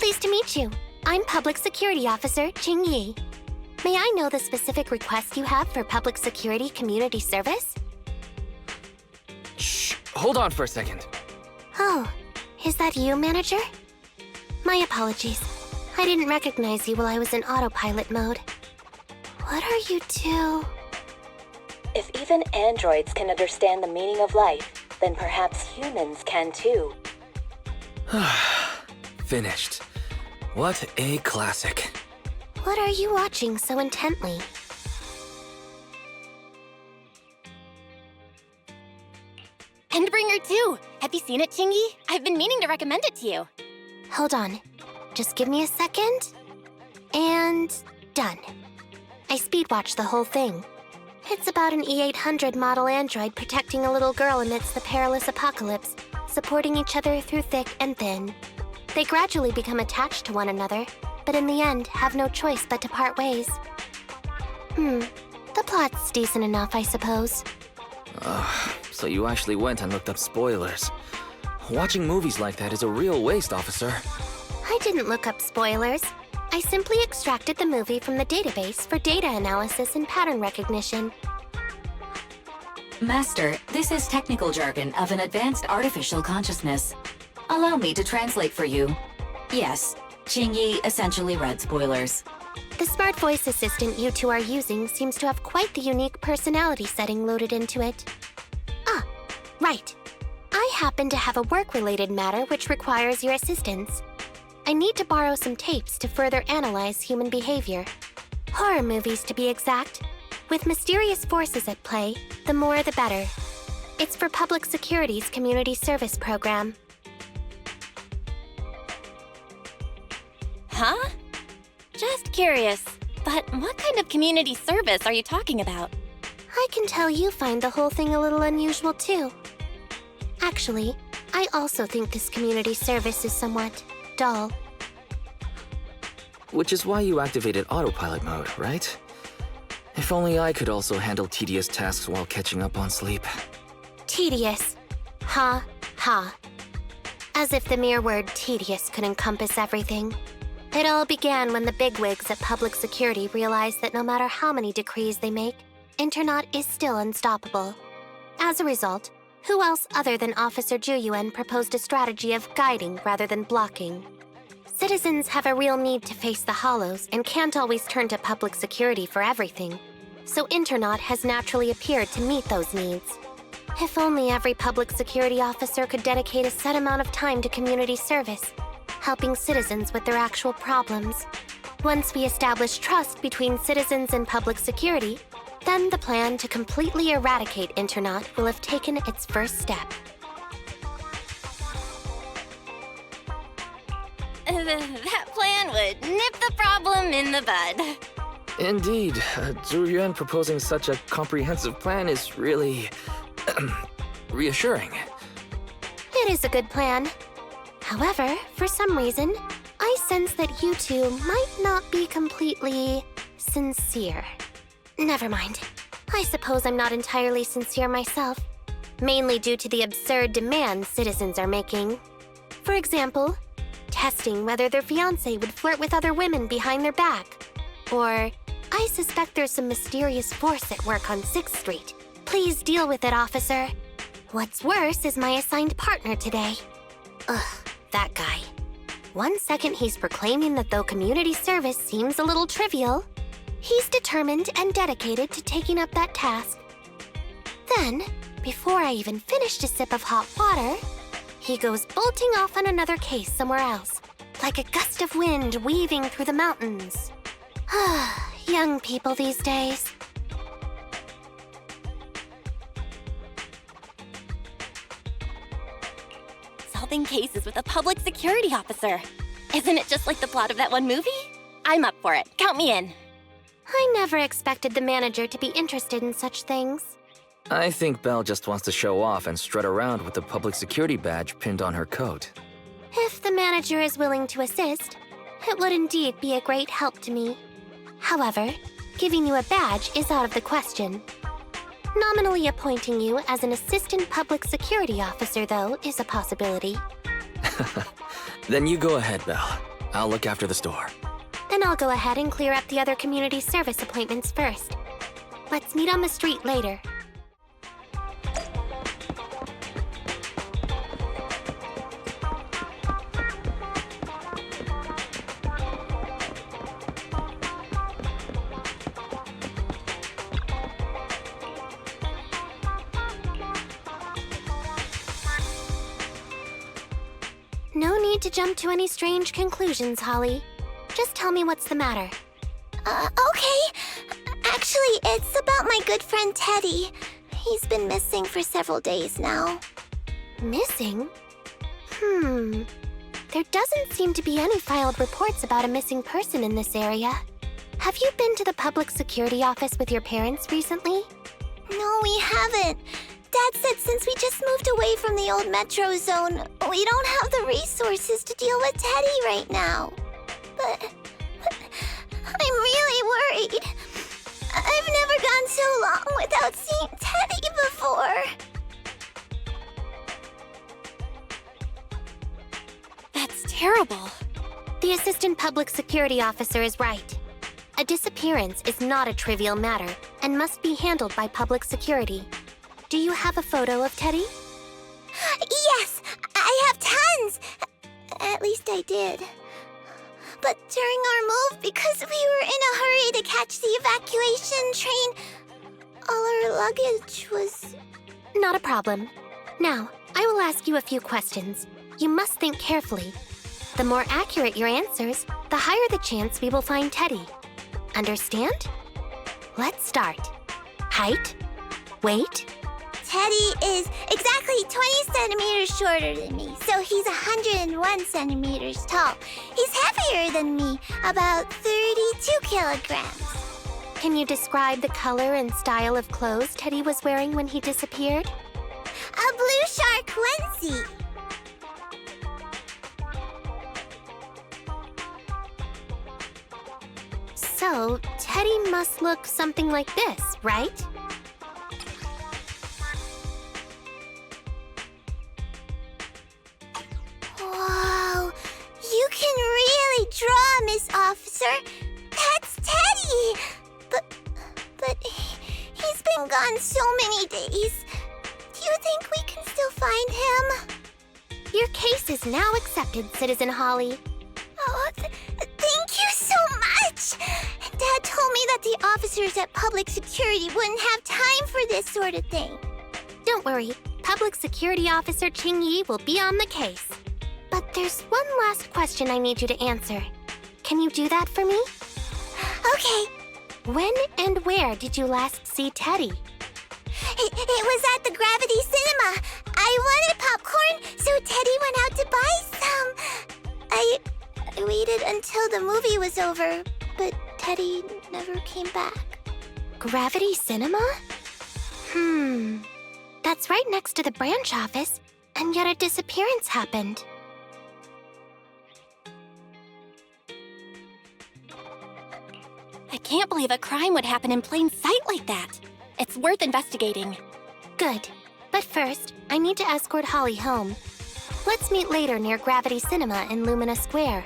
Pleased to meet you. I'm Public Security Officer Qingyi. May I know the specific request you have for public security community service? Shh, hold on for a second. Oh, is that you, Manager? My apologies. I didn't recognize you while I was in autopilot mode. What are you two? If even androids can understand the meaning of life, then perhaps humans can too. Finished. What a classic. What are you watching so intently? Endbringer 2! Have you seen it, Qingyi? I've been meaning to recommend it to you. Hold on. Just give me a second. And done. I speed-watched the whole thing. It's about an E-800 model android protecting a little girl amidst the perilous apocalypse, supporting each other through thick and thin. They gradually become attached to one another, but in the end have no choice but to part ways. The plot's decent enough, I suppose. So you actually went and looked up spoilers. Watching movies like that is a real waste, officer. I didn't look up spoilers. I simply extracted the movie from the database for data analysis and pattern recognition. Master, this is technical jargon of an advanced artificial consciousness. Allow me to translate for you. Yes, Qingyi essentially read spoilers. The smart voice assistant you two are using seems to have quite the unique personality setting loaded into it. Ah, right. I happen to have a work-related matter which requires your assistance. I need to borrow some tapes to further analyze human behavior. Horror movies, to be exact. With mysterious forces at play, the more the better. It's for Public Security's community service program. Huh? Just curious, but what kind of community service are you talking about? I can tell you find the whole thing a little unusual, too. Actually, I also think this community service is somewhat dull. Which is why you activated autopilot mode, right? If only I could also handle tedious tasks while catching up on sleep. Tedious. Ha, ha. As if the mere word tedious could encompass everything. It all began when the bigwigs at Public Security realized that no matter how many decrees they make, Internaut is still unstoppable. As a result, who else other than Officer Juyuan proposed a strategy of guiding rather than blocking? Citizens have a real need to face the hollows and can't always turn to Public Security for everything. So Internaut has naturally appeared to meet those needs. If only every Public Security officer could dedicate a set amount of time to community service, helping citizens with their actual problems. Once we establish trust between citizens and Public Security, then the plan to completely eradicate Internaut will have taken its first step. That plan would nip the problem in the bud. Indeed, Zhu Yuan proposing such a comprehensive plan is really reassuring. It is a good plan. However, for some reason, I sense that you two might not be completely sincere. Never mind. I suppose I'm not entirely sincere myself, mainly due to the absurd demands citizens are making. For example, testing whether their fiancé would flirt with other women behind their back. Or, I suspect there's some mysterious force at work on 6th Street. Please deal with it, officer. What's worse is my assigned partner today. Ugh, that guy. One second he's proclaiming that though community service seems a little trivial, he's determined and dedicated to taking up that task. Then, before I even finished a sip of hot water, he goes bolting off on another case somewhere else, like a gust of wind weaving through the mountains. Young people these days. Solving cases with a public security officer. Isn't it just like the plot of that one movie? I'm up for it. Count me in. I never expected the manager to be interested in such things. I think Belle just wants to show off and strut around with the public security badge pinned on her coat. If the manager is willing to assist, it would indeed be a great help to me. However, giving you a badge is out of the question. Nominally appointing you as an assistant public security officer, though, is a possibility. Then you go ahead, Belle. I'll look after the store. Then I'll go ahead and clear up the other community service appointments first. Let's meet on the street later. No need to jump to any strange conclusions, Holly. Just tell me what's the matter. Okay. Actually, it's about my good friend Teddy. He's been missing for several days now. Missing? There doesn't seem to be any filed reports about a missing person in this area. Have you been to the public security office with your parents recently? No, we haven't. Dad said since we just moved away from the old metro zone, we don't have the resources to deal with Teddy right now. But I'm really worried. I've never gone so long without seeing Teddy before. That's terrible. The assistant public security officer is right. A disappearance is not a trivial matter and must be handled by public security. Do you have a photo of Teddy? Yes, I have tons. At least I did. But during our move, because we were in a hurry to catch the evacuation train, all our luggage was... Not a problem. Now, I will ask you a few questions. You must think carefully. The more accurate your answers, the higher the chance we will find Teddy. Understand? Let's start. Height? Weight? Teddy is exactly 20 centimeters shorter than me, so he's 101 centimeters tall. He's heavier than me, about 32 kilograms. Can you describe the color and style of clothes Teddy was wearing when he disappeared? A blue shark onesie. So, Teddy must look something like this, right? Whoa, you can really draw, Miss Officer. That's Teddy. But he's been gone so many days. Do you think we can still find him? Your case is now accepted, Citizen Holly. Oh, thank you so much. Dad told me that the officers at Public Security wouldn't have time for this sort of thing. Don't worry, Public Security Officer Qingyi will be on the case. But there's one last question I need you to answer. Can you do that for me? Okay. When and where did you last see Teddy? It was at the Gravity Cinema. I wanted popcorn, so Teddy went out to buy some. I waited until the movie was over, but Teddy never came back. Gravity Cinema? That's right next to the branch office, and yet a disappearance happened. I can't believe a crime would happen in plain sight like that. It's worth investigating. Good. But first, I need to escort Holly home. Let's meet later near Gravity Cinema in Lumina Square.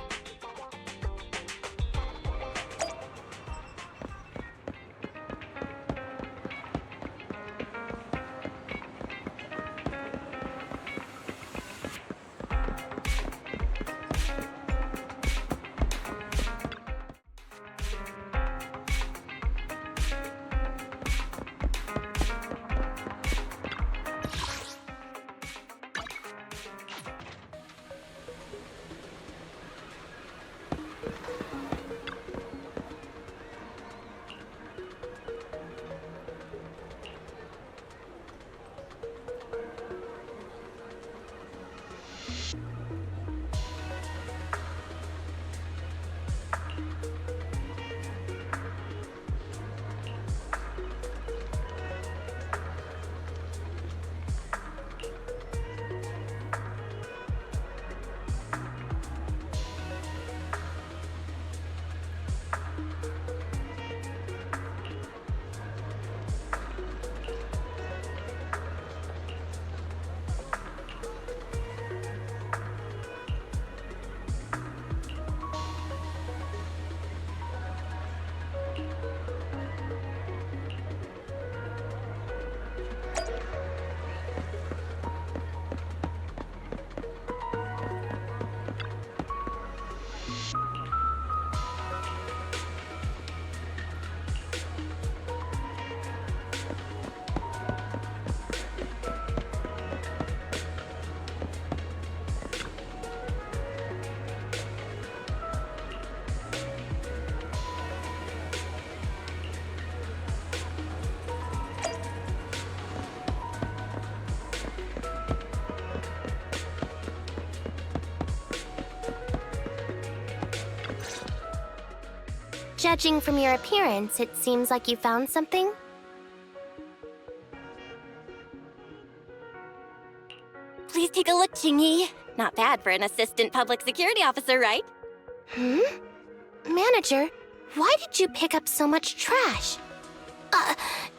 Judging from your appearance, it seems like you found something. Please take a look, Qingyi. Not bad for an assistant public security officer, right? Manager, why did you pick up so much trash?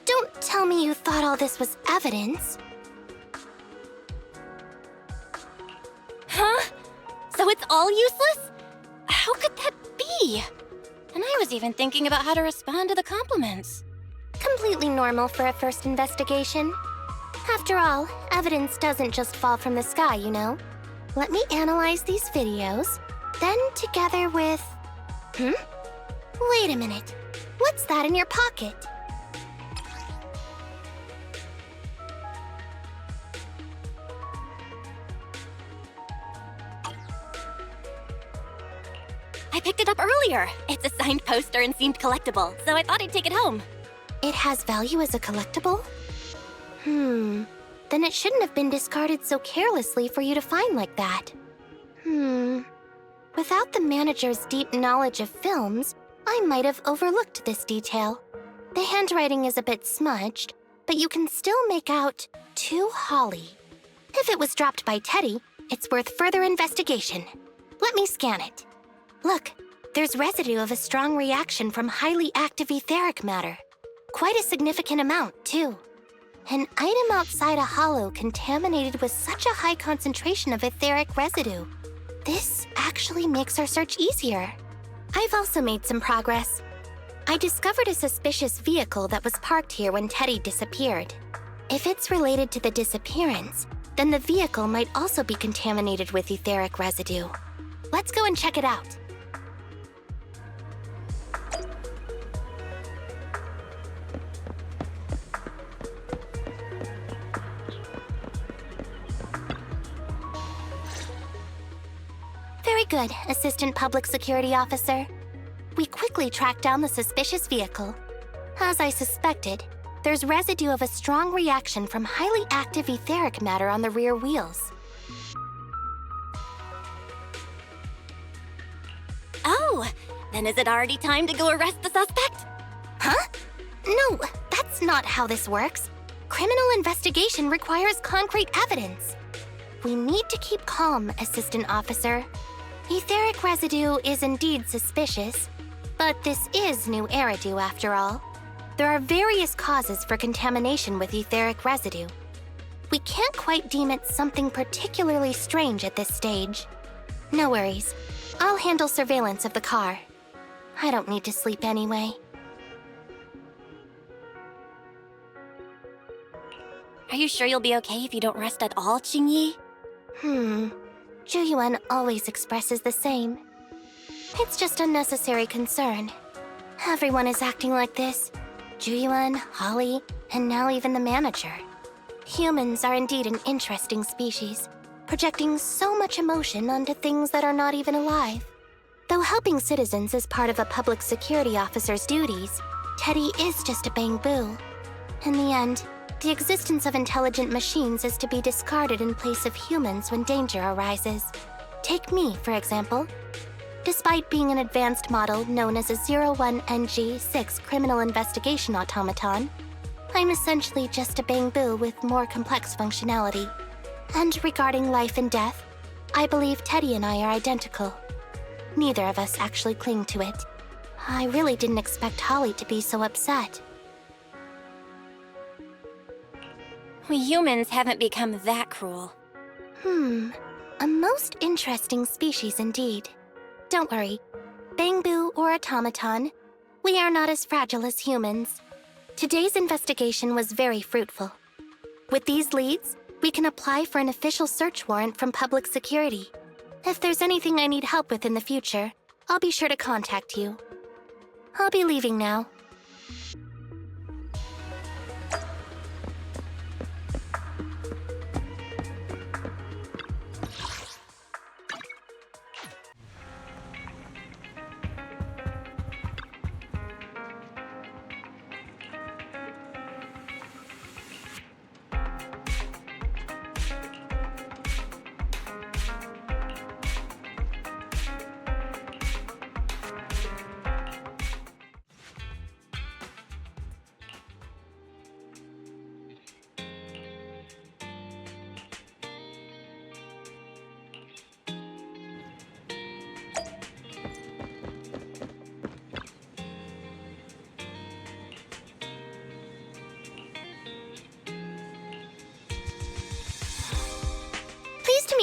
Don't tell me you thought all this was evidence. Huh? So it's all useless? How could that be? And I was even thinking about how to respond to the compliments. Completely normal for a first investigation. After all, evidence doesn't just fall from the sky, you know. Let me analyze these videos, then together with... Wait a minute. What's that in your pocket? I picked it up earlier. It's a signed poster and seemed collectible, so I thought I'd take it home. It has value as a collectible? Then it shouldn't have been discarded so carelessly for you to find like that. Without the manager's deep knowledge of films, I might have overlooked this detail. The handwriting is a bit smudged, but you can still make out "To Holly." If it was dropped by Teddy, it's worth further investigation. Let me scan it. Look, there's residue of a strong reaction from highly active etheric matter. Quite a significant amount, too. An item outside a hollow contaminated with such a high concentration of etheric residue. This actually makes our search easier. I've also made some progress. I discovered a suspicious vehicle that was parked here when Teddy disappeared. If it's related to the disappearance, then the vehicle might also be contaminated with etheric residue. Let's go and check it out. Very good, Assistant Public Security Officer. We quickly tracked down the suspicious vehicle. As I suspected, there's residue of a strong reaction from highly active etheric matter on the rear wheels. Oh, then is it already time to go arrest the suspect? Huh? No, that's not how this works. Criminal investigation requires concrete evidence. We need to keep calm, Assistant Officer. Etheric residue is indeed suspicious, but this is new Eridu after all. There are various causes for contamination with etheric residue. We can't quite deem it something particularly strange at this stage. No worries. I'll handle surveillance of the car. I don't need to sleep anyway. Are you sure you'll be okay if you don't rest at all, Qingyi? Zhu always expresses the same. It's just unnecessary concern. Everyone is acting like this. Zhu, Holly, and now even the manager. Humans are indeed an interesting species, projecting so much emotion onto things that are not even alive. Though helping citizens is part of a public security officer's duties, Teddy is just a Bangboo. In the end, the existence of intelligent machines is to be discarded in place of humans when danger arises. Take me, for example. Despite being an advanced model known as a 01NG6 criminal investigation automaton, I'm essentially just a Bangboo with more complex functionality. And regarding life and death, I believe Teddy and I are identical. Neither of us actually cling to it. I really didn't expect Holly to be so upset. We humans haven't become that cruel. A most interesting species indeed. Don't worry, Bangboo or automaton, we are not as fragile as humans. Today's investigation was very fruitful. With these leads, we can apply for an official search warrant from public security. If there's anything I need help with in the future, I'll be sure to contact you. I'll be leaving now.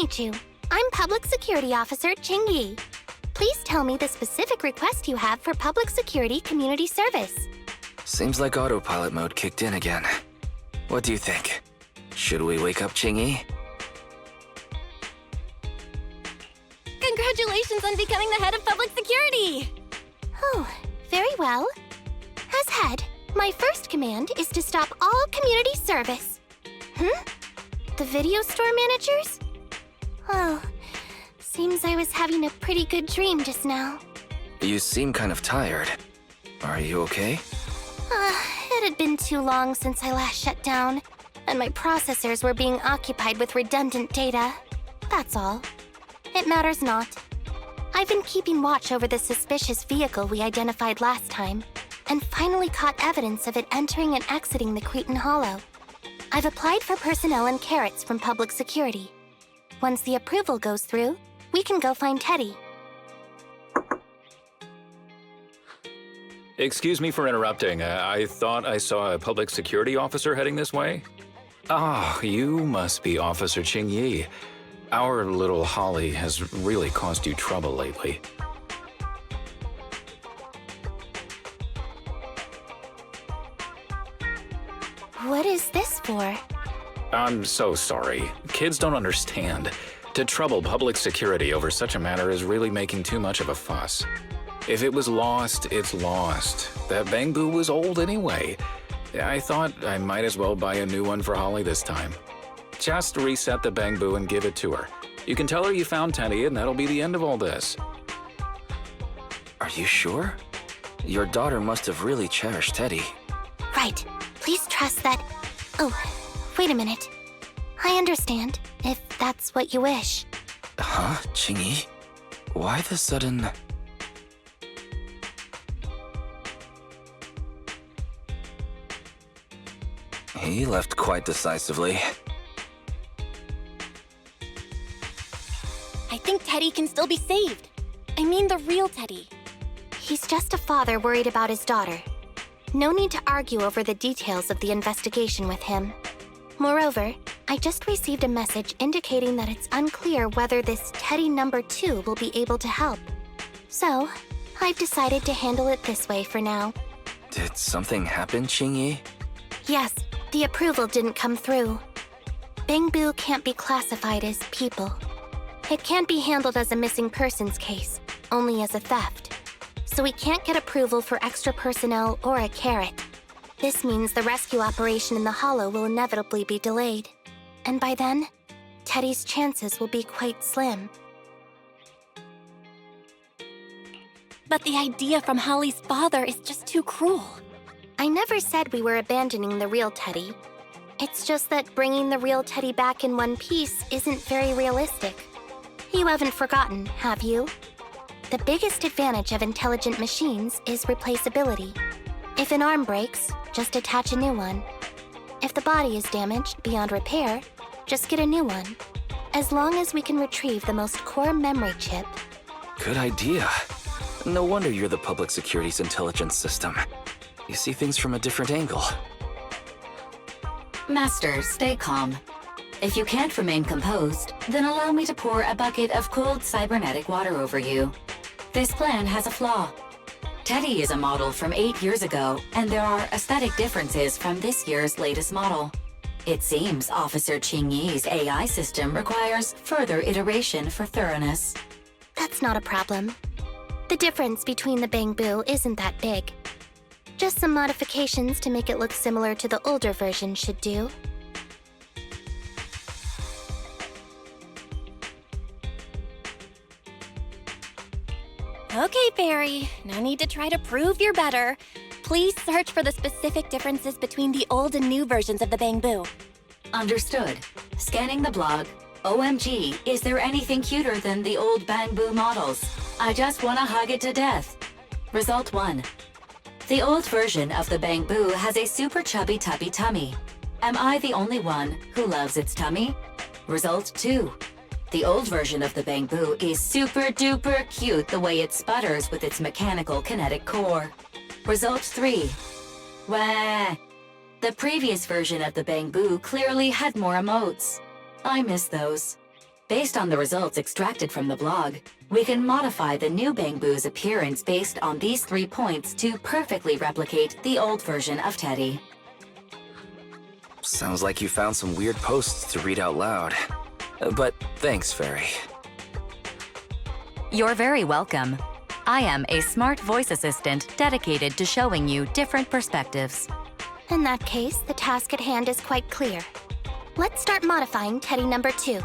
meet you. I'm Public Security Officer Qingyi. Please tell me the specific request you have for public security community service. Seems like autopilot mode kicked in again. What do you think? Should we wake up Qingyi? Congratulations on becoming the head of public security! Oh, very well. As head, my first command is to stop all community service. The video store managers? Oh, seems I was having a pretty good dream just now. You seem kind of tired. Are you okay? It had been too long since I last shut down, and my processors were being occupied with redundant data. That's all. It matters not. I've been keeping watch over the suspicious vehicle we identified last time, and finally caught evidence of it entering and exiting the Cretan Hollow. I've applied for personnel and carrots from public security. Once the approval goes through, we can go find Teddy. Excuse me for interrupting. I thought I saw a public security officer heading this way. Ah, you must be Officer Qingyi. Our little Holly has really caused you trouble lately. What is this for? I'm so sorry. Kids don't understand. To trouble public security over such a matter is really making too much of a fuss. If it was lost, it's lost. That Bangboo was old anyway. I thought I might as well buy a new one for Holly this time. Just reset the Bangboo and give it to her. You can tell her you found Teddy and that'll be the end of all this. Are you sure? Your daughter must have really cherished Teddy. Right. Please trust that... Oh, wait a minute. I understand, if that's what you wish. Huh, Qingyi? Why the sudden... He left quite decisively. I think Teddy can still be saved. I mean the real Teddy. He's just a father worried about his daughter. No need to argue over the details of the investigation with him. Moreover, I just received a message indicating that it's unclear whether this Teddy number 2 will be able to help. So, I've decided to handle it this way for now. Did something happen, Qingyi? Yes, the approval didn't come through. Bangboo can't be classified as people. It can't be handled as a missing persons case, only as a theft. So we can't get approval for extra personnel or a carrot. This means the rescue operation in the Hollow will inevitably be delayed. And by then, Teddy's chances will be quite slim. But the idea from Holly's father is just too cruel. I never said we were abandoning the real Teddy. It's just that bringing the real Teddy back in one piece isn't very realistic. You haven't forgotten, have you? The biggest advantage of intelligent machines is replaceability. If an arm breaks, just attach a new one. If the body is damaged beyond repair, just get a new one. As long as we can retrieve the most core memory chip. Good idea. No wonder you're the public security's intelligence system. You see things from a different angle. Master, stay calm. If you can't remain composed, then allow me to pour a bucket of cold cybernetic water over you. This plan has a flaw. Teddy is a model from 8 years ago, and there are aesthetic differences from this year's latest model. It seems Officer Qingyi's AI system requires further iteration for thoroughness. That's not a problem. The difference between the Bangboo isn't that big. Just some modifications to make it look similar to the older version should do. Okay, Fairy. No need to try to prove you're better. Please search for the specific differences between the old and new versions of the Bangboo. Understood. Scanning the blog. OMG, is there anything cuter than the old Bangboo models? I just want to hug it to death. Result 1. The old version of the Bangboo has a super chubby tubby tummy. Am I the only one who loves its tummy? Result 2. The old version of the Bangboo is super duper cute the way it sputters with its mechanical kinetic core. Result 3. Wah. The previous version of the Bangboo clearly had more emotes. I miss those. Based on the results extracted from the blog, we can modify the new Bangboo's appearance based on these 3 points to perfectly replicate the old version of Teddy. Sounds like you found some weird posts to read out loud. But thanks, Fairy. You're very welcome. I am a smart voice assistant dedicated to showing you different perspectives. In that case, the task at hand is quite clear. Let's start modifying Teddy number 2.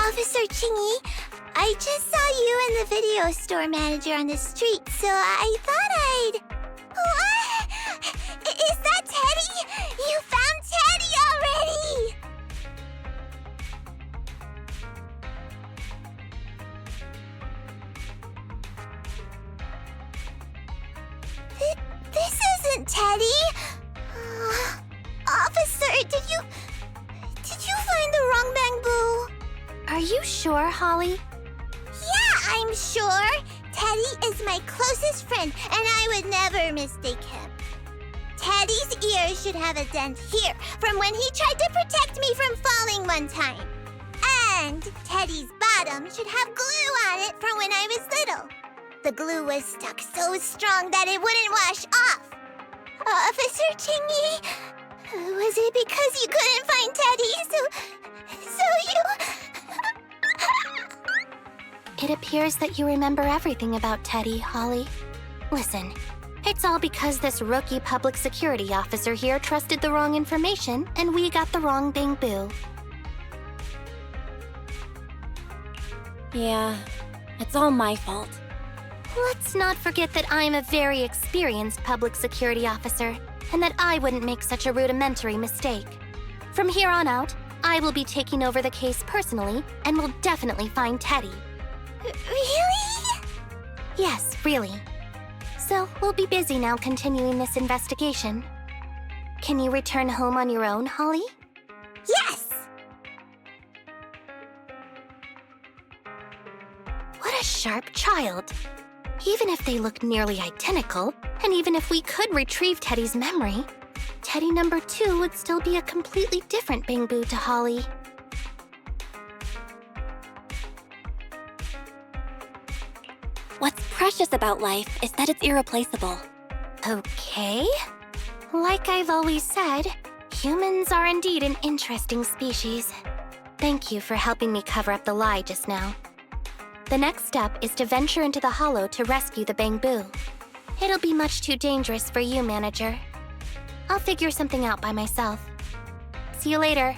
Officer Qingyi, I just saw you and the video store manager on the street, so I thought I'd... What? Is that Teddy? You found Teddy already! This isn't Teddy! Officer, did you find the wrong Bangboo? Are you sure, Holly? Yeah, I'm sure. Teddy is my closest friend, and I would never mistake him. Teddy's ear should have a dent here from when he tried to protect me from falling one time. And Teddy's bottom should have glue on it from when I was little. The glue was stuck so strong that it wouldn't wash off. Officer Qingyi, was it because you couldn't find Teddy, so you... It appears that you remember everything about Teddy, Holly. Listen, it's all because this rookie public security officer here trusted the wrong information, and we got the wrong Bangboo. Yeah, it's all my fault. Let's not forget that I'm a very experienced public security officer, and that I wouldn't make such a rudimentary mistake. From here on out, I will be taking over the case personally, and will definitely find Teddy. Really? Yes, really. So So, we'll be busy now continuing this investigation. Can you return home on your own, Holly? Yes! What a sharp child. Even if they look nearly identical, and even if we could retrieve Teddy's memory, Teddy number 2 would still be a completely different Bangboo to Holly. What's precious about life is that it's irreplaceable. Okay. Like I've always said, humans are indeed an interesting species. Thank you for helping me cover up the lie just now. The next step is to venture into the hollow to rescue the Bangboo. It'll be much too dangerous for you, Manager. I'll figure something out by myself. See you later.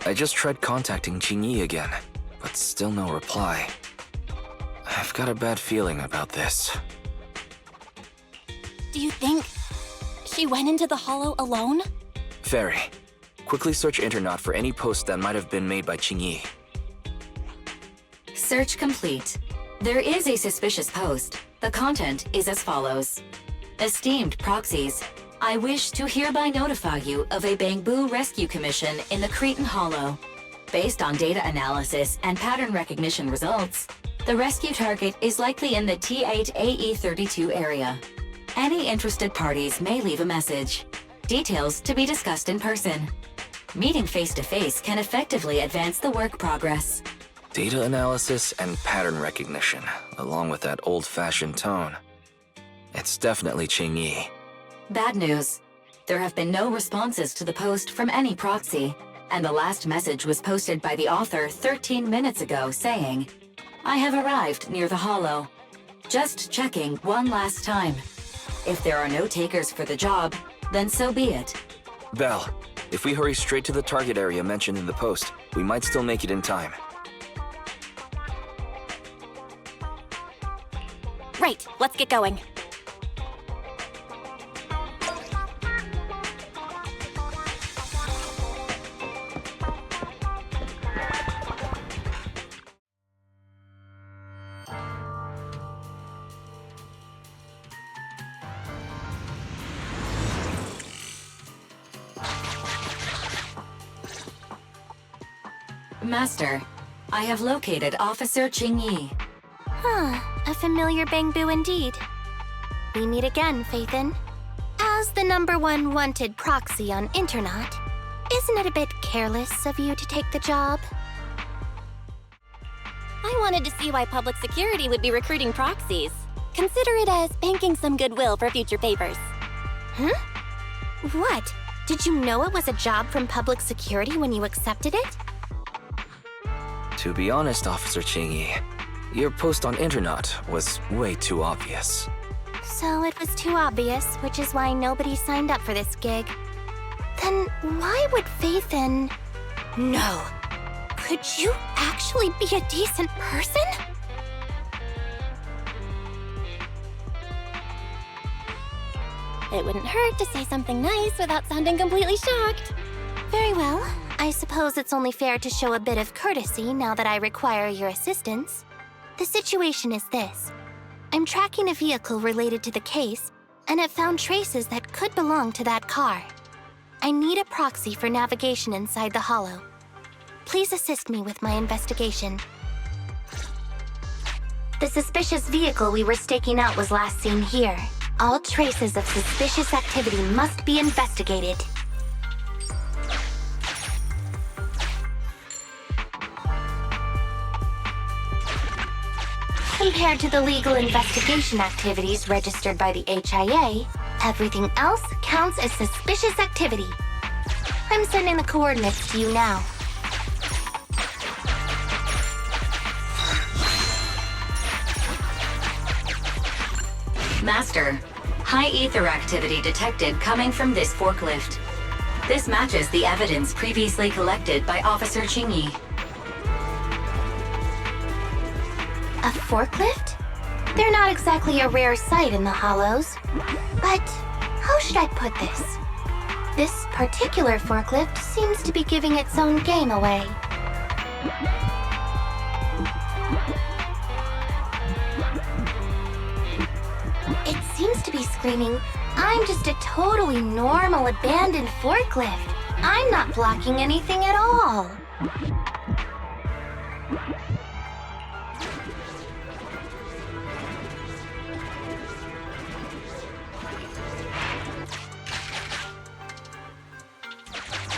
I just tried contacting Qingyi again, but still no reply. I've got a bad feeling about this. Do you think she went into the hollow alone? Very. Quickly search Internet for any post that might have been made by Qingyi. Search complete. There is a suspicious post. The content is as follows. Esteemed proxies, I wish to hereby notify you of a Bangboo rescue commission in the Cretan Hollow. Based on data analysis and pattern recognition results, the rescue target is likely in the T8AE32 area. Any interested parties may leave a message. Details to be discussed in person. Meeting face-to-face can effectively advance the work progress. Data analysis and pattern recognition, along with that old-fashioned tone. It's definitely Qingyi. Bad news. There have been no responses to the post from any proxy, and the last message was posted by the author 13 minutes ago saying, I have arrived near the hollow. Just checking one last time. If there are no takers for the job, then so be it. Belle, if we hurry straight to the target area mentioned in the post, we might still make it in time. Right, let's get going. Master, I have located Officer Qingyi. A familiar Bangboo indeed. We meet again, Faithin. As the #1 wanted proxy on Internet, isn't it a bit careless of you to take the job? I wanted to see why public security would be recruiting proxies. Consider it as banking some goodwill for future favors. Huh? What? Did you know it was a job from public security when you accepted it? To be honest, Officer Qingyi, your post on Internet was way too obvious. So it was too obvious, which is why nobody signed up for this gig. Then why would Faithin... No. Could you actually be a decent person? It wouldn't hurt to say something nice without sounding completely shocked. Very well. I suppose it's only fair to show a bit of courtesy now that I require your assistance. The situation is this. I'm tracking a vehicle related to the case, and have found traces that could belong to that car. I need a proxy for navigation inside the hollow. Please assist me with my investigation. The suspicious vehicle we were staking out was last seen here. All traces of suspicious activity must be investigated. Compared to the legal investigation activities registered by the HIA, everything else counts as suspicious activity. I'm sending the coordinates to you now. Master, high ether activity detected coming from this forklift. This matches the evidence previously collected by Officer Qingyi. A forklift? They're not exactly a rare sight in the Hollows. But how should I put this? This particular forklift seems to be giving its own game away. It seems to be screaming, I'm just a totally normal abandoned forklift. I'm not blocking anything at all.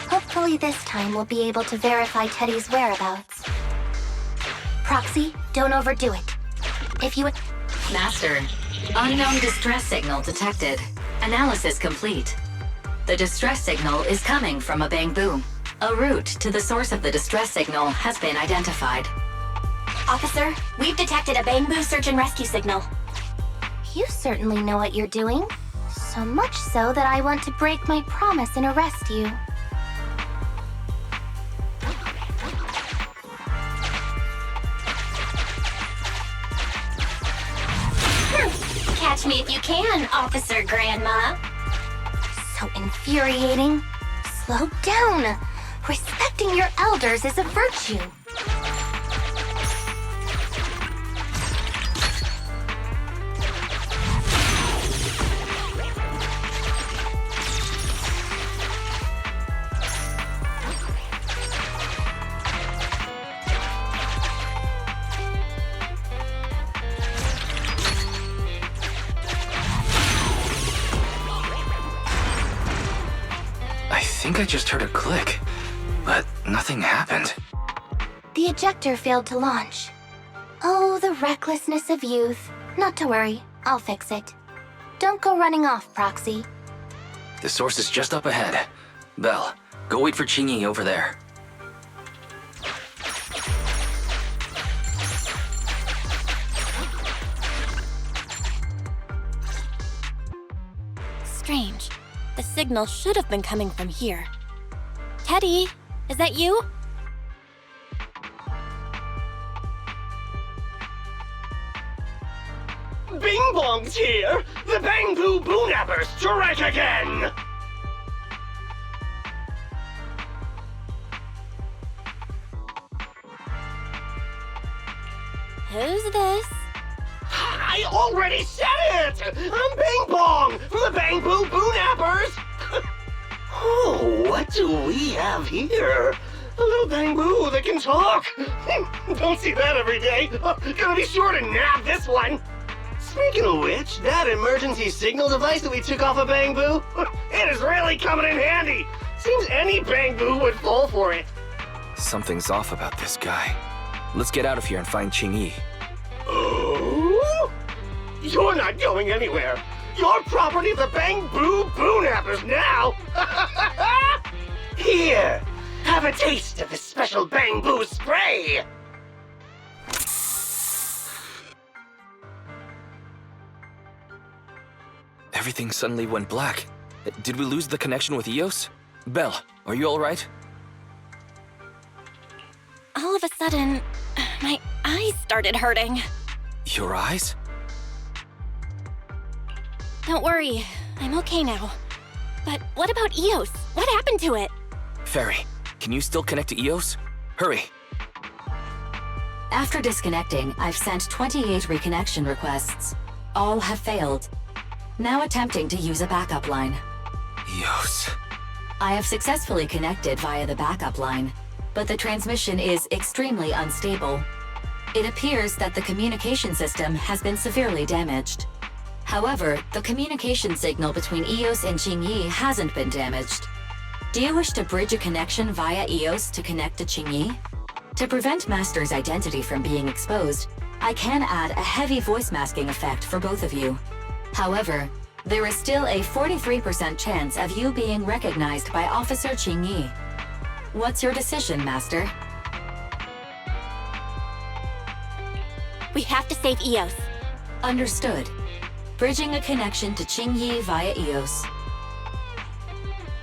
Hopefully this time we'll be able to verify Teddy's whereabouts. Proxy, don't overdo it. If you... Master, unknown distress signal detected. Analysis complete. The distress signal is coming from a Bangboo. A route to the source of the distress signal has been identified. Officer, we've detected a Bangboo search and rescue signal. You certainly know what you're doing. So much so that I want to break my promise and arrest you. Catch me if you can, Officer Grandma. So infuriating. Slow down. Respecting your elders is a virtue. I think I just heard a click, but nothing happened. The ejector failed to launch. Oh, the recklessness of youth. Not to worry, I'll fix it. Don't go running off, Proxy. The source is just up ahead. Belle, go wait for Qingyi over there. Strange. The signal should have been coming from here. Teddy, is that you? Bing Bong's here! The Bangboo Boonappers strike again! Who's this? I already said it! I'm Bing Bong from the Bangboo Boonappers! Oh, what do we have here? A little Bangboo that can talk! Don't see that every day. Gonna be sure to nab this one! Speaking of which, that emergency signal device that we took off of Bangboo, it is really coming in handy! Seems any Bangboo would fall for it. Something's off about this guy. Let's get out of here and find Qingyi. Oh? You're not going anywhere. You're property of the Bangboo Boonappers now. Here, have a taste of this special Bangboo spray. Everything suddenly went black. Did we lose the connection with Eos? Belle, are you alright? All of a sudden, my eyes started hurting. Your eyes? Don't worry, I'm okay now. But what about Eos? What happened to it? Fairy, can you still connect to Eos? Hurry. After disconnecting, I've sent 28 reconnection requests. All have failed. Now attempting to use a backup line. Eos. I have successfully connected via the backup line, but the transmission is extremely unstable. It appears that the communication system has been severely damaged. However, the communication signal between Eos and Qingyi hasn't been damaged. Do you wish to bridge a connection via Eos to connect to Qingyi? To prevent Master's identity from being exposed, I can add a heavy voice masking effect for both of you. However, there is still a 43% chance of you being recognized by Officer Qingyi. What's your decision, Master? We have to save Eos. Understood. Bridging a connection to Qingyi via Eos.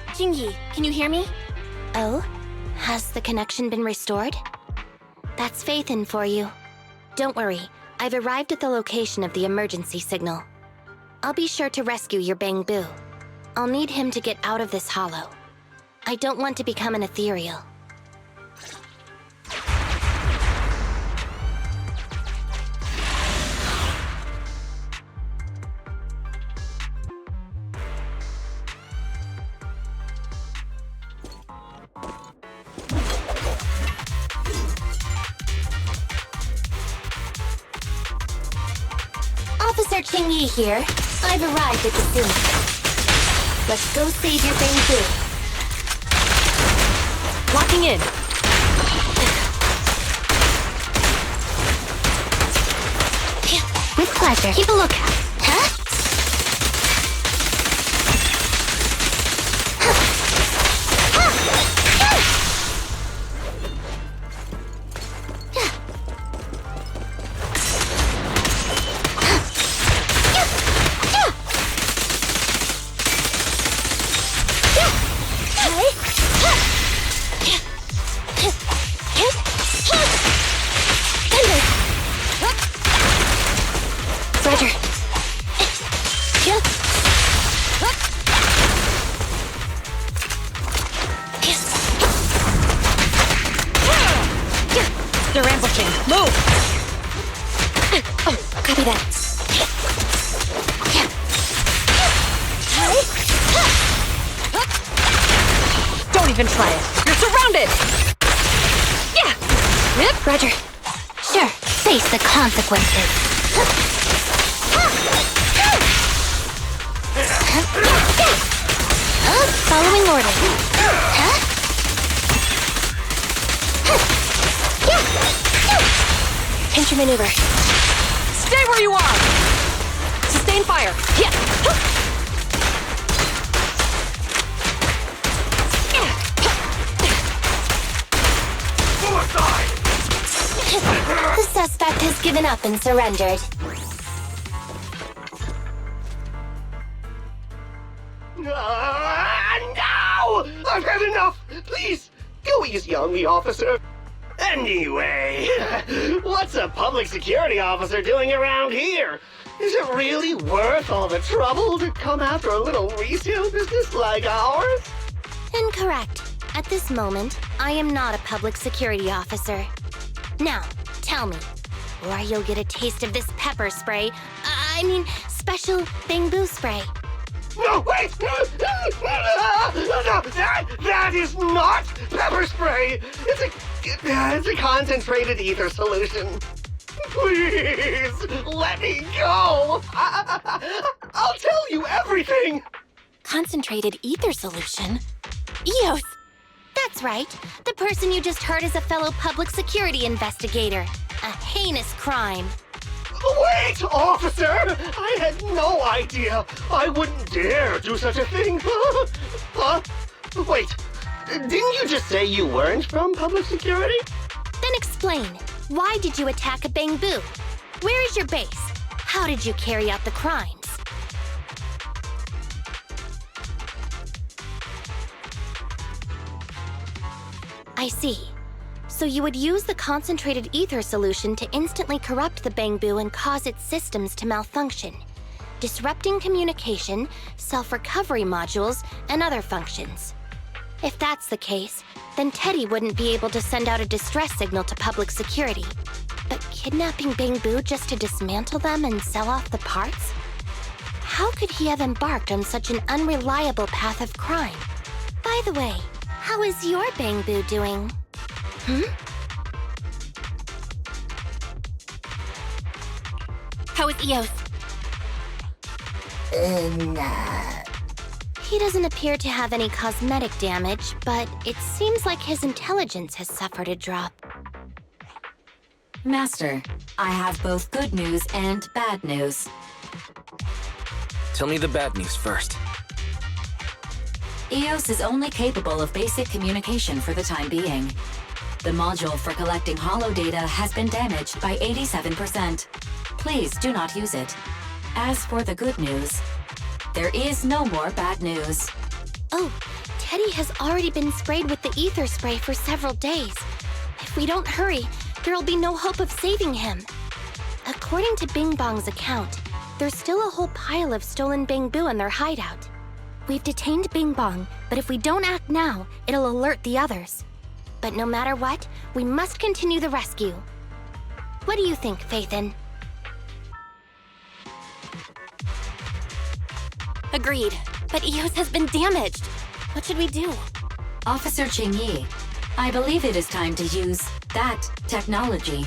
Qingyi, can you hear me? Oh? Has the connection been restored? That's Faithin for you. Don't worry, I've arrived at the location of the emergency signal. I'll be sure to rescue your Bangboo. I'll need him to get out of this hollow. I don't want to become an ethereal. Officer Qingyi here. I've arrived at the scene. Let's go save your Bangboo. Locking in. With pleasure. Keep a lookout. Huh? Roger. They're ambushing. Move! Oh, copy that. Don't even try it. You're surrounded! Roger. Sure, face the consequences. Following orders. Pinch your maneuver. Stay where you are! Sustain fire. The suspect has given up and surrendered. No! I've had enough! Please, go easy on me, officer. Anyway, what's a public security officer doing around here? Is it really worth all the trouble to come after a little resale business like ours? Incorrect. At this moment, I am not a public security officer. Now, tell me, or you'll get a taste of this pepper spray. I mean, special Bangboo spray. No, wait! That is not pepper spray! It's a concentrated ether solution. Please, let me go! I'll tell you everything! Concentrated ether solution? Eos! That's right. The person you just heard is a fellow public security investigator. A heinous crime. Wait, officer! I had no idea. I wouldn't dare do such a thing. Huh? Wait, didn't you just say you weren't from public security? Then explain. Why did you attack a Bangboo? Where is your base? How did you carry out the crimes? I see. So you would use the concentrated ether solution to instantly corrupt the Bangboo and cause its systems to malfunction. disrupting communication, self-recovery modules, and other functions. If that's the case, then Teddy wouldn't be able to send out a distress signal to public security. But kidnapping Bangboo just to dismantle them and sell off the parts? How could he have embarked on such an unreliable path of crime? By the way, how is your Bangboo doing? How is Eos? He doesn't appear to have any cosmetic damage, but it seems like his intelligence has suffered a drop. Master, I have both good news and bad news. Tell me the bad news first. Eos is only capable of basic communication for the time being. The module for collecting holo data has been damaged by 87%. Please do not use it. As for the good news, there is no more bad news. Oh, Teddy has already been sprayed with the ether spray for several days. If we don't hurry, there'll be no hope of saving him. According to Bing Bong's account, there's still a whole pile of stolen Bangboo in their hideout. We've detained Bing Bong, but if we don't act now, it'll alert the others. But no matter what, we must continue the rescue. What do you think, Faithin? Agreed. But Eos has been damaged. What should we do? Officer Qingyi, I believe it is time to use that technology,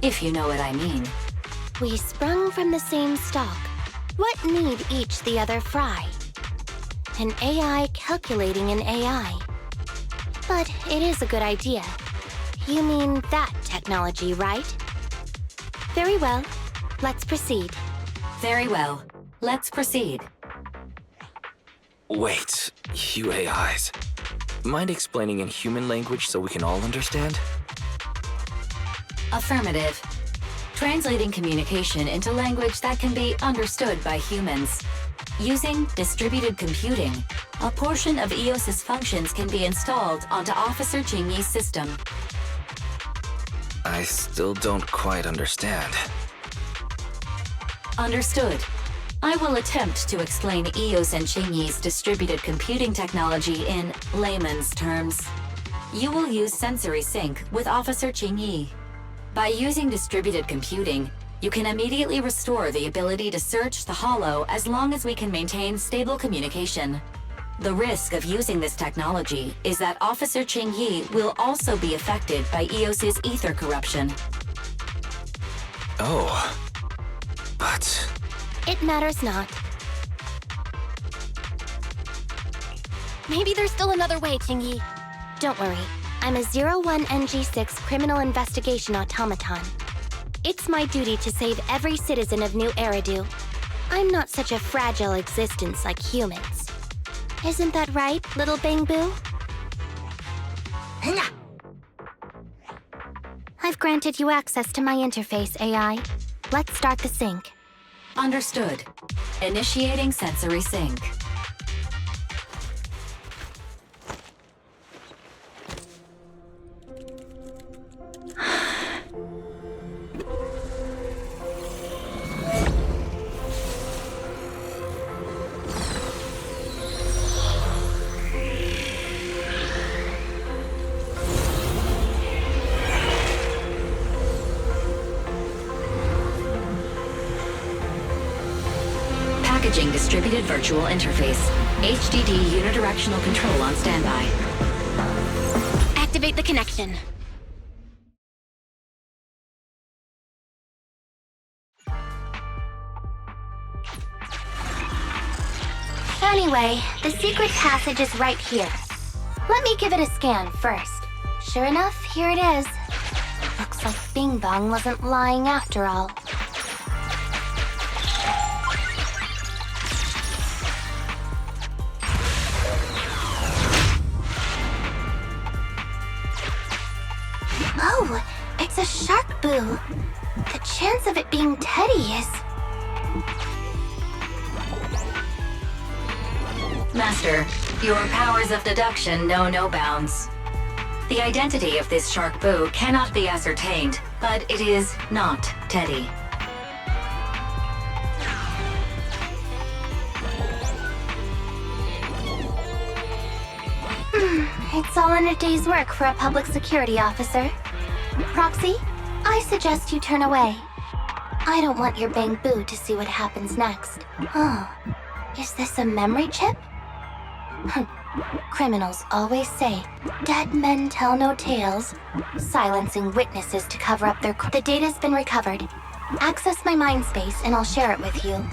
if you know what I mean. We sprung from the same stock. What need each the other fry? An AI calculating an AI. But it is a good idea. You mean that technology, right? Very well. Let's proceed. Very well. Let's proceed. Wait, you AIs. Mind explaining in human language so we can all understand? Affirmative. Translating communication into language that can be understood by humans. Using distributed computing, a portion of EOS's functions can be installed onto Officer Qingyi's system. I still don't quite understand. Understood. I will attempt to explain EOS and Qingyi's distributed computing technology in layman's terms. You will use sensory sync with Officer Qingyi. By using distributed computing, you can immediately restore the ability to search the holo as long as we can maintain stable communication. The risk of using this technology is that Officer Qingyi will also be affected by EOS's ether corruption. Oh. But... It matters not. Maybe there's still another way, Qingyi. Don't worry. I'm a 01NG6 criminal investigation automaton. It's my duty to save every citizen of New Eridu. I'm not such a fragile existence like humans. Isn't that right, little Bangboo? I've granted you access to my interface, AI. Let's start the sync. Understood. Initiating sensory sync. Packaging distributed virtual interface. HDD unidirectional control on standby. Activate the connection. Anyway, the secret passage is right here. Let me give it a scan first. Sure enough, here it is. Looks like Bing Bong wasn't lying after all. Oh, it's a shark boo. The chance of it being Teddy is... Master, your powers of deduction know no bounds. The identity of this shark boo cannot be ascertained, but it is not Teddy. It's all in a day's work for a public security officer. Proxy, I suggest you turn away. I don't want your Bangboo to see what happens next. Oh, is this a memory chip? Criminals always say, dead men tell no tales, silencing witnesses to cover up their The data's been recovered. Access my mind space and I'll share it with you.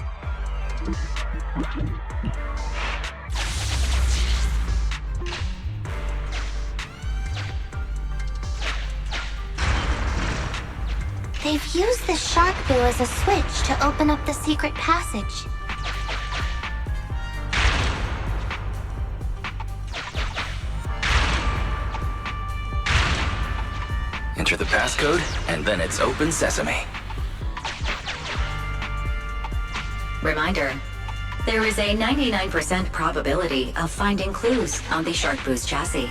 They've used the shark boo as a switch to open up the secret passage. Enter the passcode, and then it's open sesame. Reminder, there is a 99% probability of finding clues on the Shark Boo's chassis.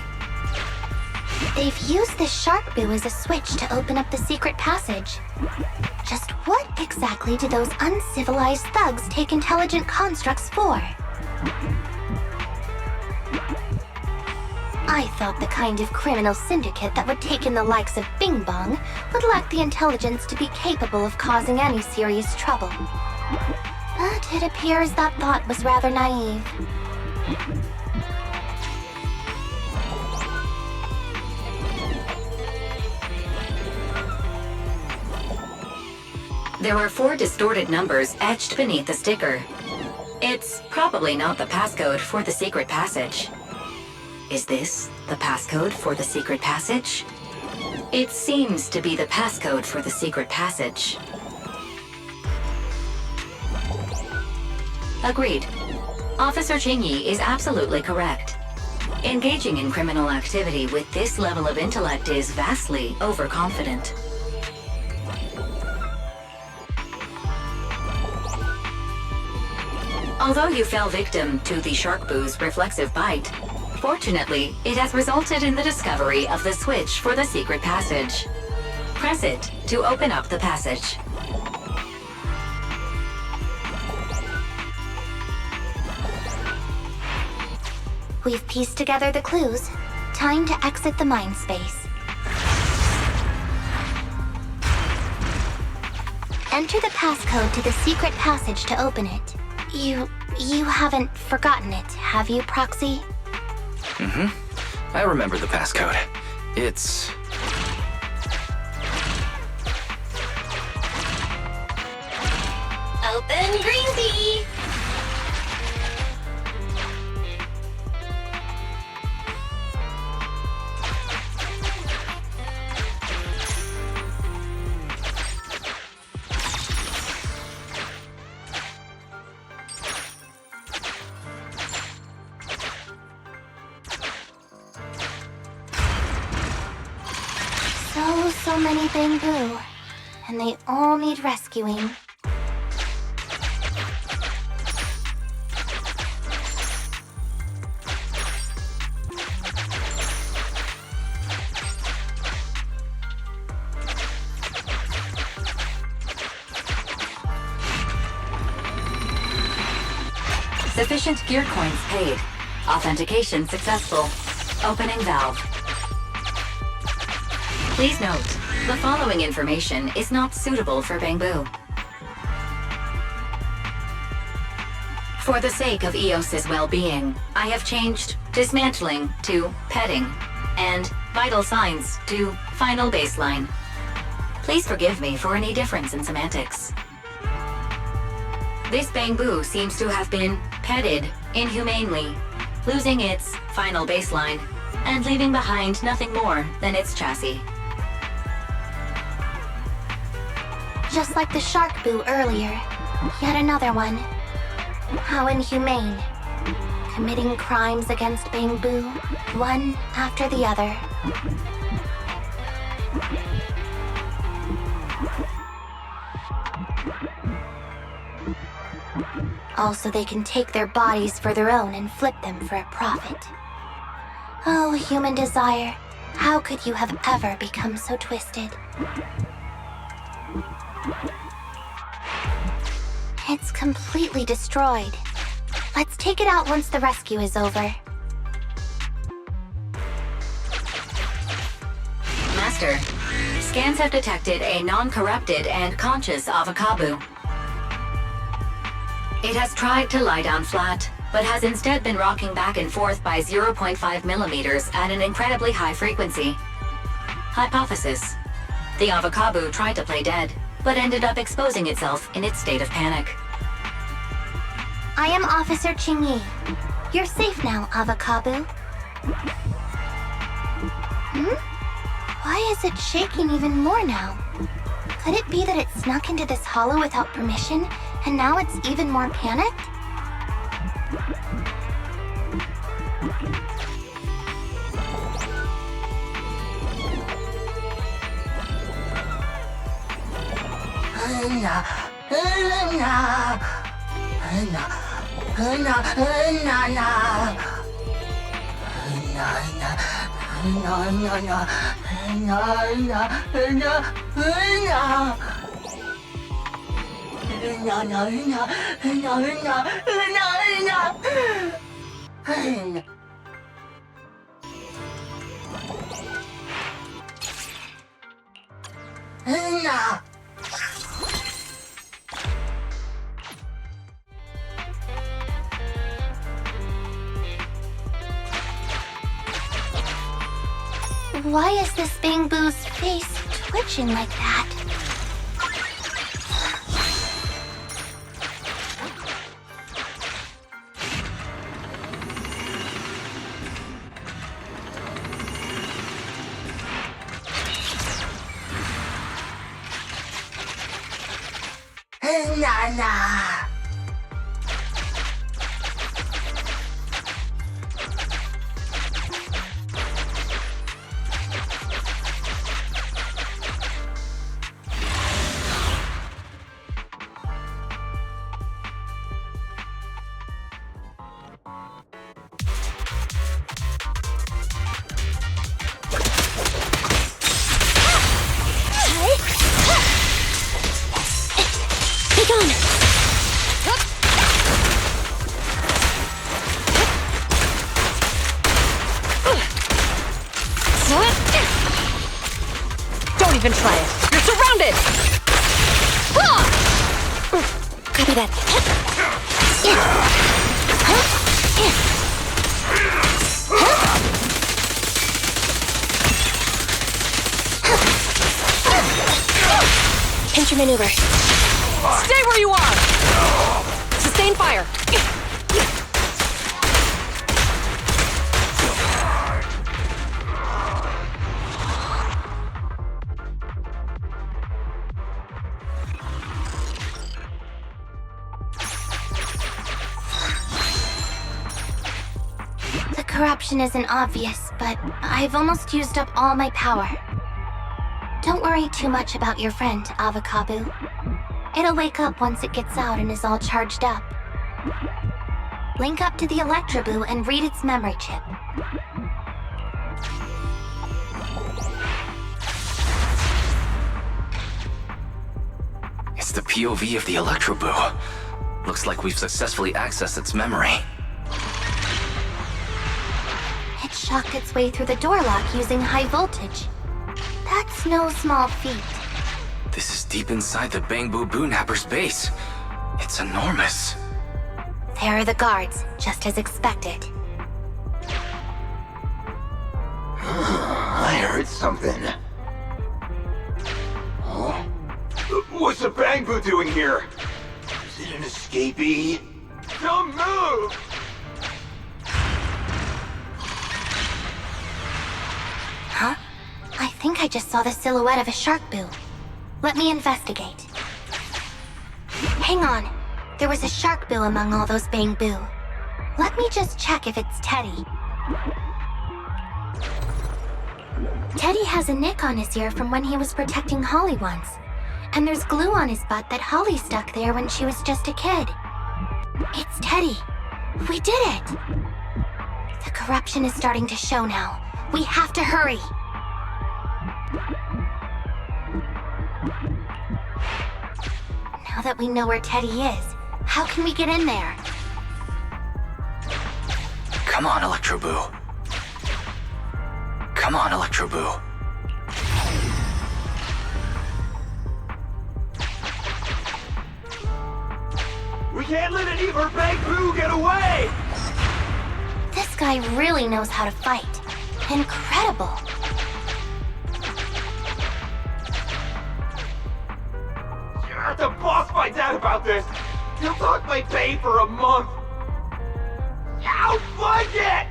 They've used the shark boo as a switch to open up the secret passage. Just what exactly do those uncivilized thugs take intelligent constructs for? I thought the kind of criminal syndicate that would take in the likes of Bing Bong would lack the intelligence to be capable of causing any serious trouble. But it appears that thought was rather naive. There are 4 distorted numbers etched beneath the sticker. It's probably not the passcode for the secret passage. Is this the passcode for the secret passage? It seems to be the passcode for the secret passage. Agreed. Officer Qingyi is absolutely correct. Engaging in criminal activity with this level of intellect is vastly overconfident. Although you fell victim to the Shark Boo's reflexive bite, fortunately, it has resulted in the discovery of the switch for the secret passage. Press it to open up the passage. We've pieced together the clues. Time to exit the mind space. Enter the passcode to the secret passage to open it. You haven't forgotten it, have you, Proxy? I remember the passcode. It's... Open green tea! So many Bangboo, and they all need rescuing. Sufficient gear coins paid. Authentication successful. Opening valve. Please note, the following information is not suitable for Bangboo. For the sake of EOS's well-being, I have changed dismantling to petting, and vital signs to final baseline. Please forgive me for any difference in semantics. This Bangboo seems to have been petted inhumanely, losing its final baseline, and leaving behind nothing more than its chassis. Just like the shark boo earlier. Yet another one. How inhumane. Committing crimes against Bangboo, one after the other. Also, they can take their bodies for their own and flip them for a profit. Oh, human desire, how could you have ever become so twisted? It's completely destroyed. Let's take it out once the rescue is over. Master, scans have detected a non-corrupted and conscious Avocabo. It has tried to lie down flat, but has instead been rocking back and forth by 0.5 millimeters at an incredibly high frequency. Hypothesis: the Avocabo tried to play dead, but ended up exposing itself in its state of panic. I am Officer Qingyi. You're safe now, Avocabo. Why is it shaking even more now? Could it be that it snuck into this hollow without permission, and now it's even more panicked? Why is this Bangboo's face twitching like that? Don't even try it. You're surrounded! Copy that. Pinch your maneuver. Stay where you are! Sustain fire! The corruption isn't obvious, but I've almost used up all my power. Don't worry too much about your friend, Avocabo. It'll wake up once it gets out and is all charged up. Link up to the Electroboo and read its memory chip. It's the POV of the Electroboo. Looks like we've successfully accessed its memory. It shocked its way through the door lock using high voltage. That's no small feat. This is deep inside the Bangboo Boonapper's base. It's enormous. There are the guards, just as expected. I heard something. Huh? What's the Bangboo doing here? Is it an escapee? Don't move! Huh? I think I just saw the silhouette of a shark boo. Let me investigate. Hang on. There was a shark boo among all those Bangboo. Let me just check if it's Teddy. Teddy has a nick on his ear from when he was protecting Holly once. And there's glue on his butt that Holly stuck there when she was just a kid. It's Teddy. We did it! The corruption is starting to show now. We have to hurry. Now that we know where Teddy is, how can we get in there? Come on, Electroboo. Come on, Electroboo. We can't let any of our Bangboo get away! This guy really knows how to fight. Incredible. The boss finds out about this. He'll talk my pay for a month. I'll fund it!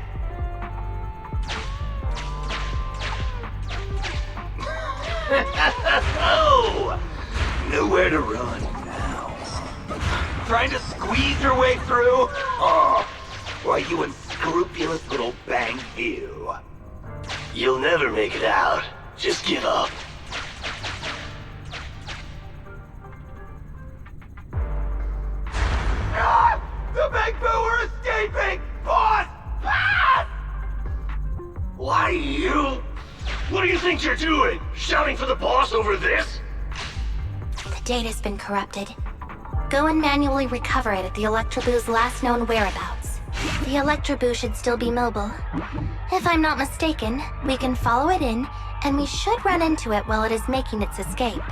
Oh, nowhere to run now. Trying to squeeze your way through? Oh, why, you unscrupulous little Bangboo. You'll never make it out. Just give up. Ah! The Bangboo are escaping! Boss! Ah! Why, you... What do you think you're doing? Shouting for the boss over this? The data's been corrupted. Go and manually recover it at the Electroboo's last known whereabouts. The Electroboo should still be mobile. If I'm not mistaken, we can follow it in, and we should run into it while it is making its escape.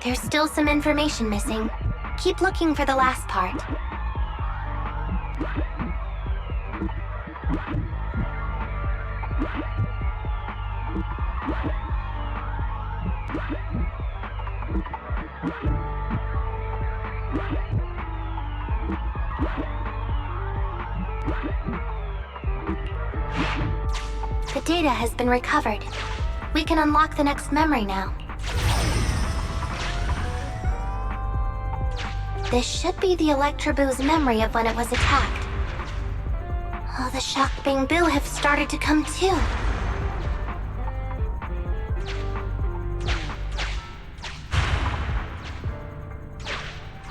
There's still some information missing. Keep looking for the last part. The data has been recovered. We can unlock the next memory now. This should be the Electroboo's memory of when it was attacked. Oh, the shocked Bangboo have started to come too.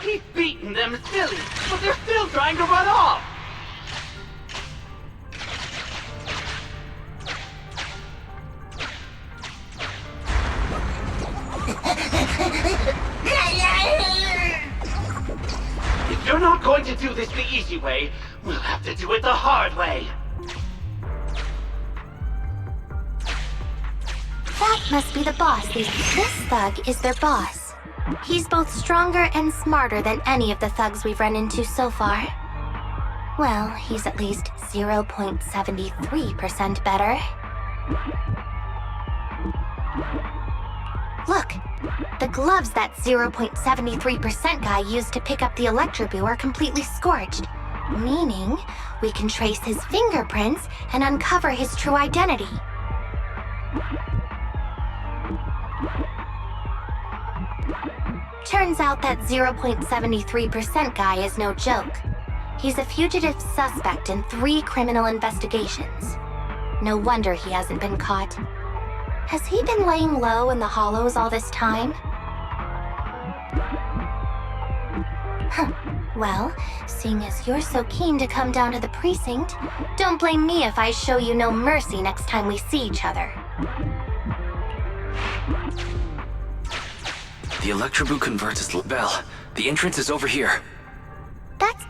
We've beaten them silly, but they're still trying to run off! If you're not going to do this the easy way, we'll have to do it the hard way. That must be the boss. This thug is their boss. He's both stronger and smarter than any of the thugs we've run into so far. Well, he's at least 0.73% better. Look, the gloves that 0.73% guy used to pick up the Electroboo are completely scorched, meaning we can trace his fingerprints and uncover his true identity. Turns out that 0.73% guy is no joke. He's a fugitive suspect in 3 criminal investigations. No wonder he hasn't been caught. Has he been laying low in the hollows all this time? Huh. Well, seeing as you're so keen to come down to the precinct, don't blame me if I show you no mercy next time we see each other. The Electroboo converts its label. The entrance is over here. That's...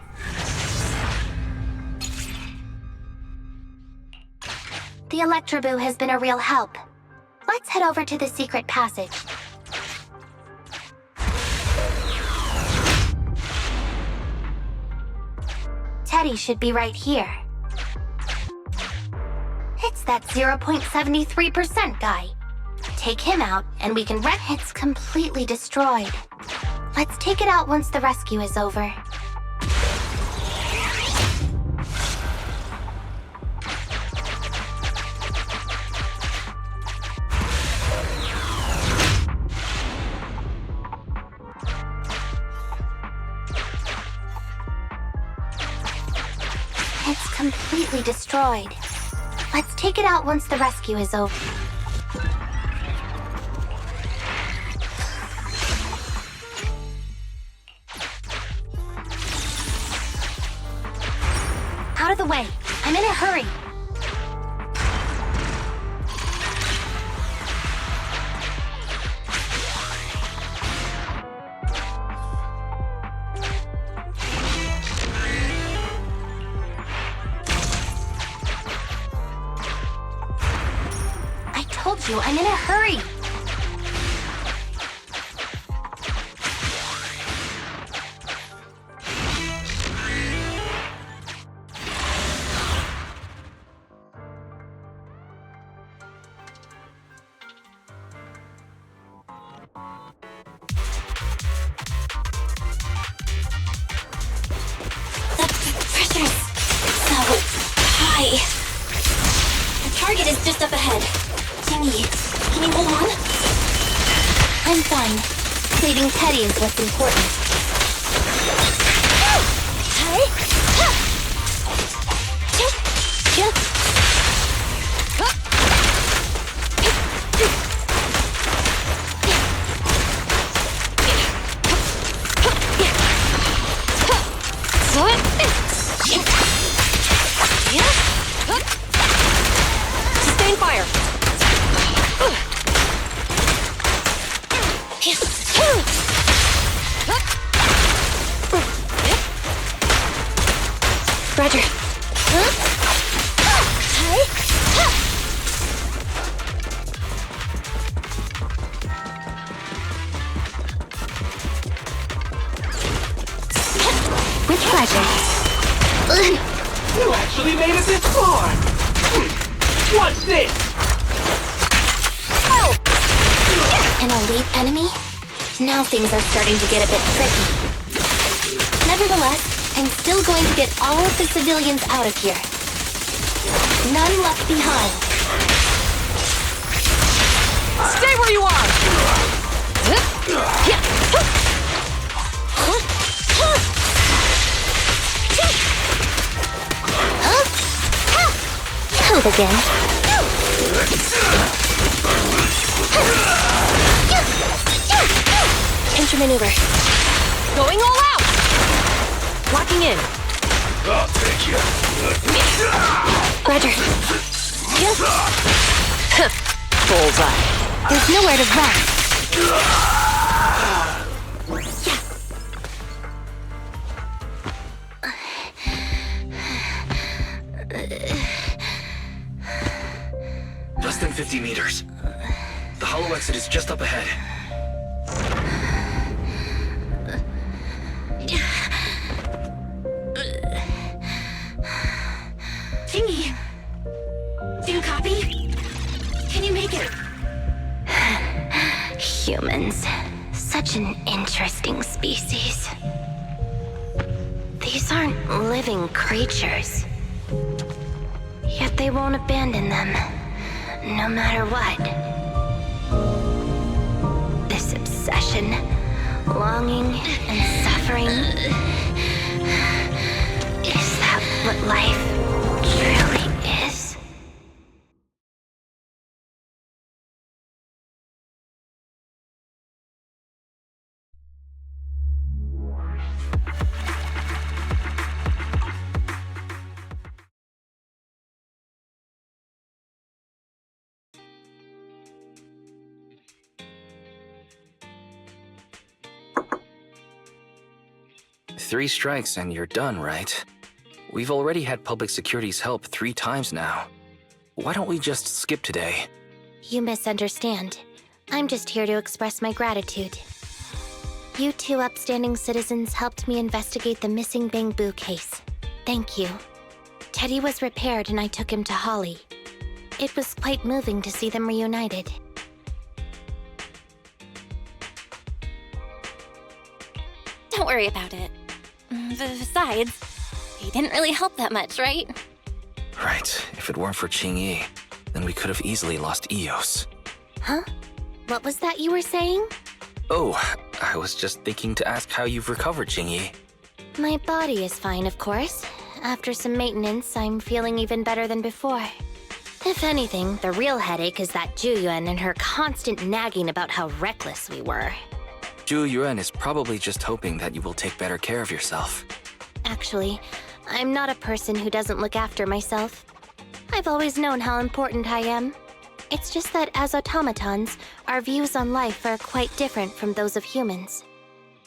The Electroboo has been a real help. Let's head over to the secret passage. Teddy should be right here. It's that 0.73% guy. Take him out, and we can wreck. It's completely destroyed. Let's take it out once the rescue is over. It's completely destroyed. Let's take it out once the rescue is over. Out of the way. I'm in a hurry. I told you, I'm in a hurry. just up ahead. Qingyi, can you hold on? I'm fine. Saving Teddy is what's important. Sustain fire. Roger. With pleasure. You actually made it this far! What's this? An elite enemy? Now things are starting to get a bit tricky. Nevertheless, I'm still going to get all of the civilians out of here. None left behind. Stay where you are! Move again. Intermaneuver. Going all out! Locking in. I'll take you. Roger. Bullseye. There's nowhere to run. Less than 50 meters. The hollow exit is just up ahead. Qingyi, do you copy? Can you make it? Humans. Such an interesting species. These aren't living creatures. Yet they won't abandon them, no matter what. This obsession, longing, and suffering. Is that what life truly is? Three strikes and you're done, right? We've already had public security's help 3 times now. Why don't we just skip today? You misunderstand. I'm just here to express my gratitude. You 2 upstanding citizens helped me investigate the missing Bangboo case. Thank you. Teddy was repaired and I took him to Holly. It was quite moving to see them reunited. Don't worry about it. Besides, he didn't really help that much, right? Right. If it weren't for Qingyi, then we could have easily lost Eos. Huh? What was that you were saying? Oh, I was just thinking to ask how you've recovered, Qingyi. My body is fine, of course. After some maintenance, I'm feeling even better than before. If anything, the real headache is that Juyuan and her constant nagging about how reckless we were. Zhu Yuan is probably just hoping that you will take better care of yourself. Actually, I'm not a person who doesn't look after myself. I've always known how important I am. It's just that as automatons, our views on life are quite different from those of humans.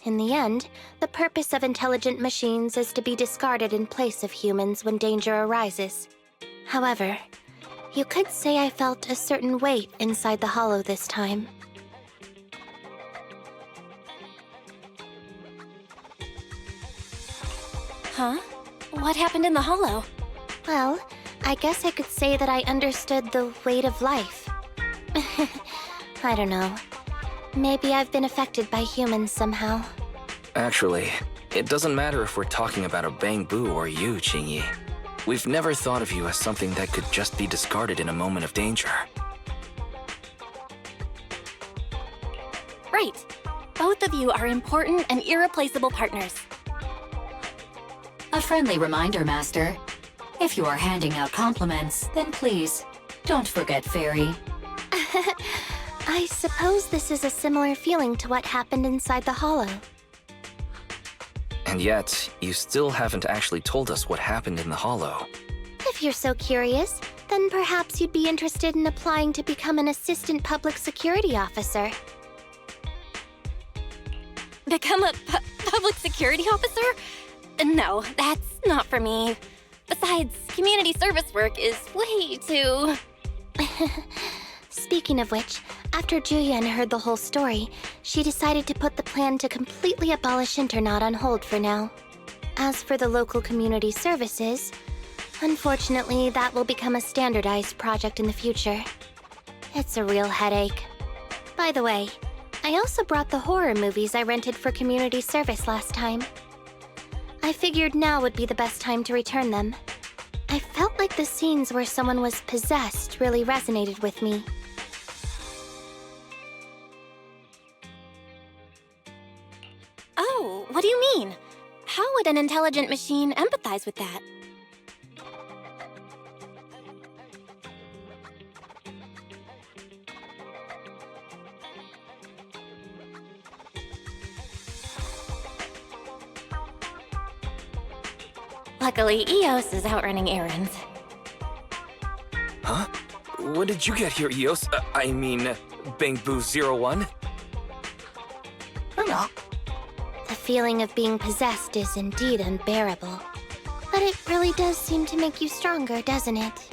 In the end, the purpose of intelligent machines is to be discarded in place of humans when danger arises. However, you could say I felt a certain weight inside the hollow this time. Huh? What happened in the hollow? Well, I guess I could say that I understood the weight of life. I don't know. Maybe I've been affected by humans somehow. Actually, it doesn't matter if we're talking about a Bangboo or you, Qingyi. We've never thought of you as something that could just be discarded in a moment of danger. Right. Both of you are important and irreplaceable partners. A friendly reminder, Master. If you are handing out compliments, then please, don't forget Fairy. I suppose this is a similar feeling to what happened inside the hollow. And yet, you still haven't actually told us what happened in the hollow. If you're so curious, then perhaps you'd be interested in applying to become an assistant public security officer. Become a public security officer? No, that's not for me. Besides, community service work is way too... Speaking of which, after Juyen heard the whole story, she decided to put the plan to completely abolish Internat on hold for now. As for the local community services, unfortunately, that will become a standardized project in the future. It's a real headache. By the way, I also brought the horror movies I rented for community service last time. I figured now would be the best time to return them. I felt like the scenes where someone was possessed really resonated with me. Oh, what do you mean? How would an intelligent machine empathize with that? Luckily, Eos is out running errands. Huh? When did you get here, Eos? I mean, Bangboo 01? The feeling of being possessed is indeed unbearable. But it really does seem to make you stronger, doesn't it?